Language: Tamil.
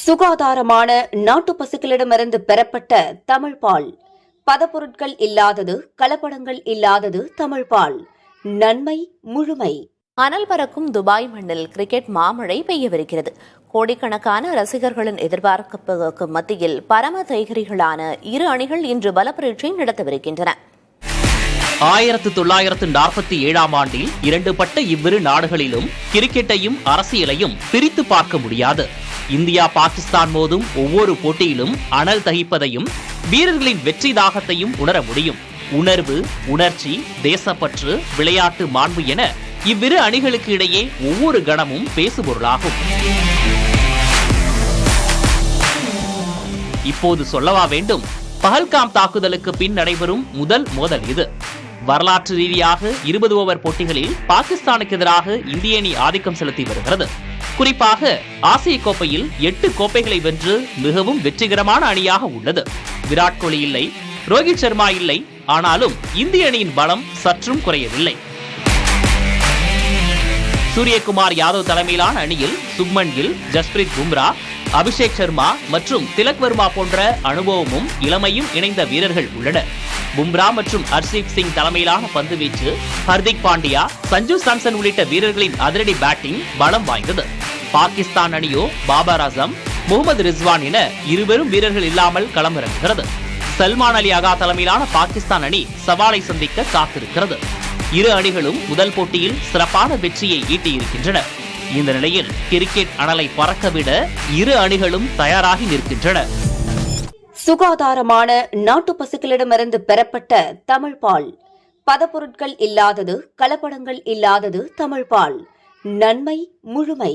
சுகாதாரமான நாட்டு பசுக்களிடமிருந்து பெறப்பட்ட தமிழ் பால். பதப்பொருட்கள் இல்லாதது, கலப்படங்கள் இல்லாதது தமிழ் பால். நன்மை முழுமை. அனல் பறக்கும் துபாய் மண்ணில் கிரிக்கெட் மாமழை பெய்யவிருக்கிறது. கோடிக்கணக்கான ரசிகர்களின் எதிர்பார்ப்புக்கு மத்தியில் பரம தைகரிகளான இரு அணிகள் இன்று பலப்பரீட்சை நடத்தவிருக்கின்றன. 1947ஆம் ஆண்டில் இரண்டுபட்ட இவ்விரு நாடுகளிலும் கிரிக்கெட்டையும் அரசியலையும் பிரித்து பார்க்க முடியாது. இந்தியா பாகிஸ்தான் மோதும் ஒவ்வொரு போட்டியிலும் அனல் தகிப்பதையும் வீரர்களின் வெற்றி தாகத்தையும் உணர முடியும். உணர்வு, உணர்ச்சி, தேசப்பற்று, விளையாட்டு மாண்பு என இவ்விரு அணிகளுக்கு இடையே ஒவ்வொரு கணமும் பேசுபொருளாகும். இப்போது சொல்லவா வேண்டும்? பஹல்காம் தாக்குதலுக்கு பின் நடைபெறும் முதல் மோதல் இது. வரலாற்று ரீதியாக 20 ஓவர் போட்டிகளில் பாகிஸ்தானுக்கு எதிராக இந்திய அணி ஆதிக்கம் செலுத்தி வருகிறது. குறிப்பாக ஆசிய கோப்பையில் 8 கோப்பைகளை வென்று மிகவும் வெற்றிகரமான அணியாக உள்ளது. விராட் கோலி இல்லை, ரோஹித் சர்மா இல்லை, ஆனாலும் இந்திய அணியின் பலம் சற்றும் குறையவில்லை. சூரியகுமார் யாதவ் தலைமையிலான அணியில் சுப்மன் கில், ஜஸ்பிரீத் பும்ரா, அபிஷேக் சர்மா மற்றும் திலக் வர்மா போன்ற அனுபவமும் இளமையும் இணைந்த வீரர்கள் உள்ளனர். பும்ரா மற்றும் ஹர்ஷீப் சிங் தலைமையிலான பந்து வீச்சு, ஹர்திக் பாண்டியா, சஞ்சு சாம்சன் உள்ளிட்ட வீரர்களின் அதிரடி பேட்டிங் பலம் வாய்ந்தது. பாகிஸ்தான் அணியோ பாபர் அசம், முகமது ரிஸ்வான் என இருவரும் வீரர்கள் இல்லாமல் களமிறங்குகிறது. சல்மான் அலி அகா தலைமையிலான பாகிஸ்தான் அணி சவாலை சந்திக்க காத்திருக்கிறது. இரு அணிகளும் முதல் போட்டியில் சிறப்பான வெற்றியை ஈட்டியிருக்கின்றன. இந்த நிலையில் கிரிக்கெட் அனலை பறக்கவிட இரு அணிகளும் தயாராகி நிற்கின்றன. சுகாதாரமான நாட்டு பசுக்களிடமிருந்து பெறப்பட்ட தமிழ் பால். பதப்பொருட்கள் இல்லாதது, கலப்படங்கள் இல்லாதது தமிழ் பால். நன்மை முழுமை.